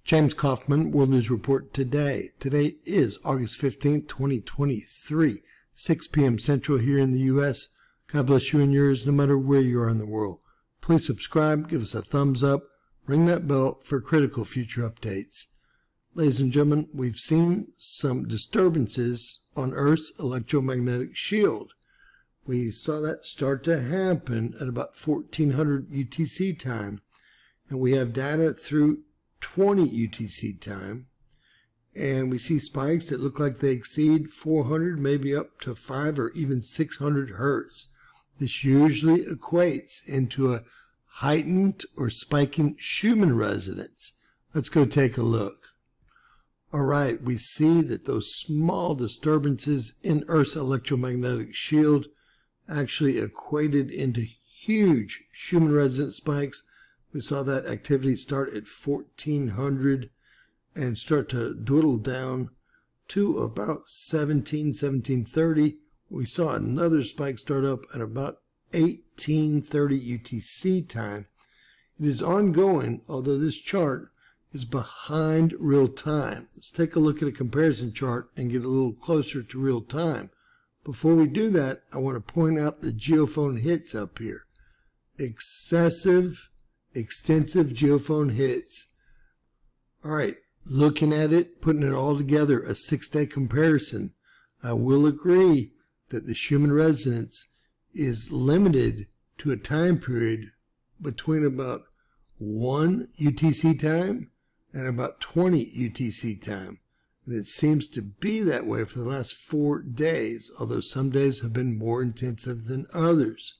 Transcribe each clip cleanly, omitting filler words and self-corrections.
James Kaufman, World News Report today. Today is August 15th, 2023, 6 p.m. Central here in the U.S. God bless you and yours no matter where you are in the world. Please subscribe, give us a thumbs up, ring that bell for critical future updates. Ladies and gentlemen, we've seen some disturbances on Earth's electromagnetic shield. We saw that start to happen at about 1400 UTC time, and we have data through 20 UTC time, and we see spikes that look like they exceed 400, maybe up to 5 or even 600 hertz. This usually equates into a heightened or spiking Schumann resonance. Let's go take a look. All right, we see that those small disturbances in Earth's electromagnetic shield actually equated into huge Schumann resonance spikes. We saw that activity start at 1400 and start to dwindle down to about 1730. We saw another spike start up at about 1830 UTC time. It is ongoing, although this chart is behind real time. Let's take a look at a comparison chart and get a little closer to real time. Before we do that, I want to point out the geophone hits up here. Extensive geophone hits. All right, looking at it, putting it all together, a 6-day comparison, I will agree that the Schumann resonance is limited to a time period between about 1 UTC time and about 20 UTC time. And it seems to be that way for the last 4 days, although some days have been more intensive than others.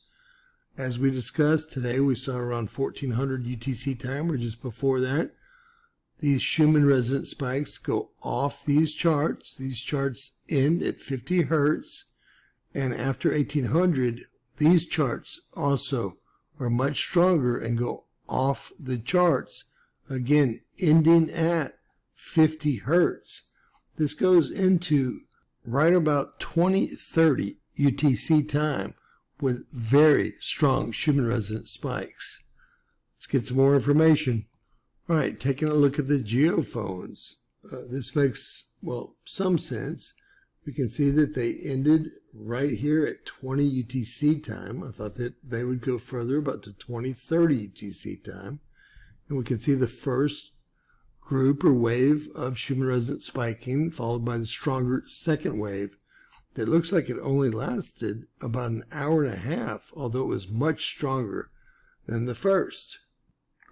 As we discussed today, we saw around 1400 UTC time, or just before that. These Schumann resonance spikes go off these charts. These charts end at 50 hertz. And after 1800, these charts also are much stronger and go off the charts, again ending at 50 hertz. This goes into right about 2030 UTC time with very strong Schumann resonance spikes. Let's get some more information. All right, taking a look at the geophones. This makes, well, some sense. We can see that they ended right here at 20 UTC time. I thought that they would go further, about to 2030 UTC time. And we can see the first group or wave of Schumann resonance spiking, followed by the stronger second wave that looks like it only lasted about an hour and a half, although it was much stronger than the first.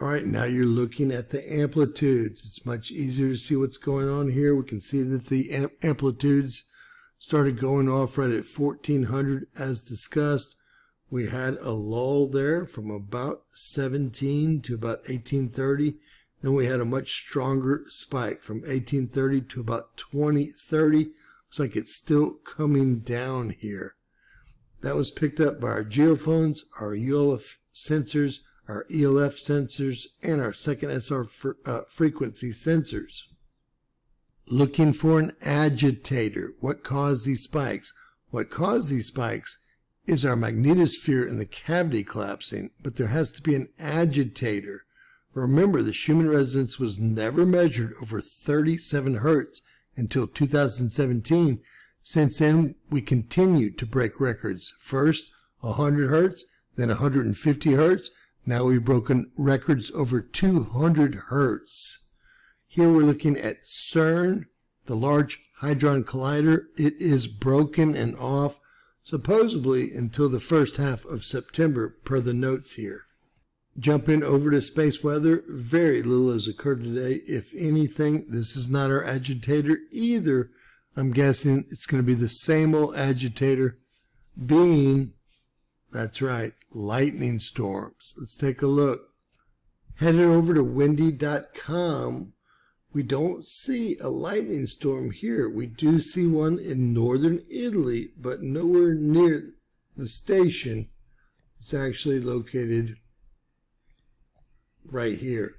All right, now you're looking at the amplitudes. It's much easier to see what's going on here. We can see that the amplitudes started going off right at 1400 as discussed. We had a lull there from about 17 to about 1830. Then we had a much stronger spike from 1830 to about 2030. Looks like it's still coming down here. That was picked up by our geophones, our ULF sensors, our ELF sensors, and our second SR frequency sensors. Looking for an agitator. What caused these spikes? What caused these spikes is our magnetosphere in the cavity collapsing, but there has to be an agitator. Remember, the Schumann resonance was never measured over 37 hertz until 2017. Since then, we continued to break records. First 100 hertz, then 150 hertz. Now we've broken records over 200 hertz. Here we're looking at CERN, the Large Hadron Collider. It is broken and off, supposedly until the first half of September, per the notes here. Jumping over to space weather, very little has occurred today. If anything, this is not our agitator either. I'm guessing it's going to be the same old agitator being, that's right, lightning storms. Let's take a look. Headed over to windy.com. We don't see a lightning storm here. We do see one in northern Italy, but nowhere near the station. It's actually located right here.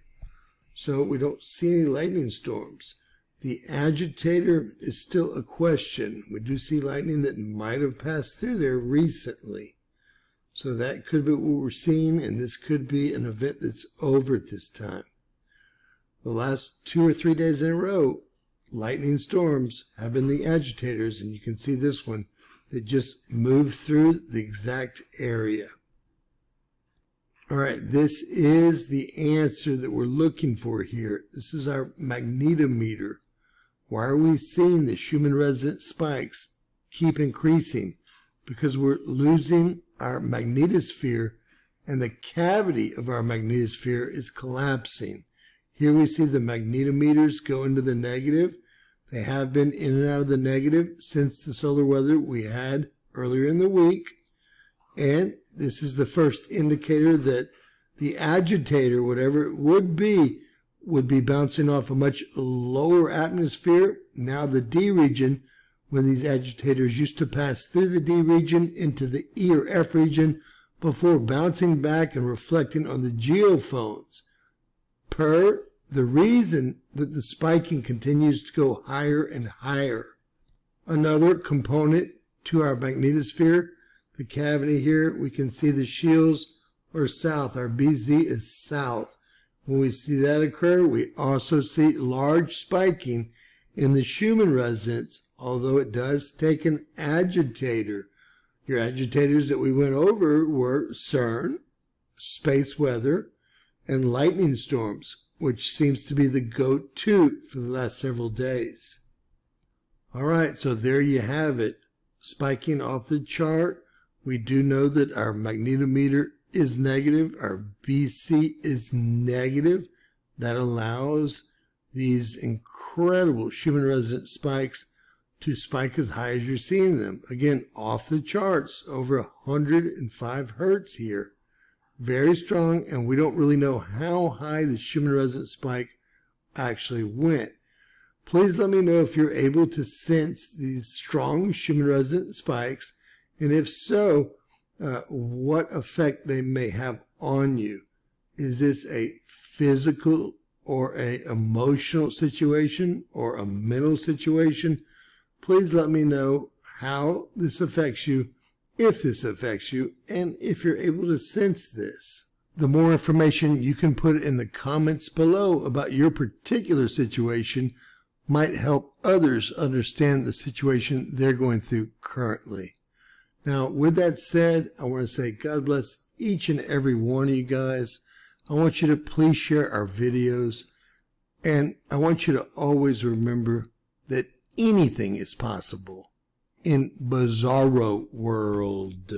So we don't see any lightning storms. The agitator is still a question. We do see lightning that might have passed through there recently. So that could be what we're seeing, and this could be an event that's over at this time. the last 2 or 3 days in a row, lightning storms have been the agitators, and you can see this one that just moved through the exact area. All right, this is the answer that we're looking for here. This is our magnetometer. Why are we seeing the Schumann resonance spikes keep increasing? Because we're losing our magnetosphere, and the cavity of our magnetosphere is collapsing. Here we see the magnetometers go into the negative. They have been in and out of the negative since the solar weather we had earlier in the week. And this is the first indicator that the agitator, whatever it would be bouncing off a much lower atmosphere. Now the D region, when these agitators used to pass through the D region into the E or F region before bouncing back and reflecting on the geophones, per the reason that the spiking continues to go higher and higher. Another component to our magnetosphere, the cavity here, we can see the shields are south. Our BZ is south. When we see that occur, we also see large spiking in the Schumann resonance, although it does take an agitator. Your agitators that we went over were CERN, space weather, and lightning storms, which seems to be the go-to for the last several days. All right, so there you have it. Spiking off the chart. We do know that our magnetometer is negative. Our BC is negative. That allows these incredible Schumann resonance spikes to spike as high as you're seeing them. Again, off the charts, over 105 hertz here. Very strong, and we don't really know how high the Schumann resonance spike actually went. Please let me know if you're able to sense these strong Schumann resonance spikes, and if so, what effect they may have on you. Is this a physical or an emotional situation or a mental situation? Please let me know how this affects you, if this affects you, and if you're able to sense this. The more information you can put in the comments below about your particular situation might help others understand the situation they're going through currently. Now, with that said, I want to say God bless each and every one of you guys. I want you to please share our videos, and I want you to always remember that anything is possible in Bizarro World.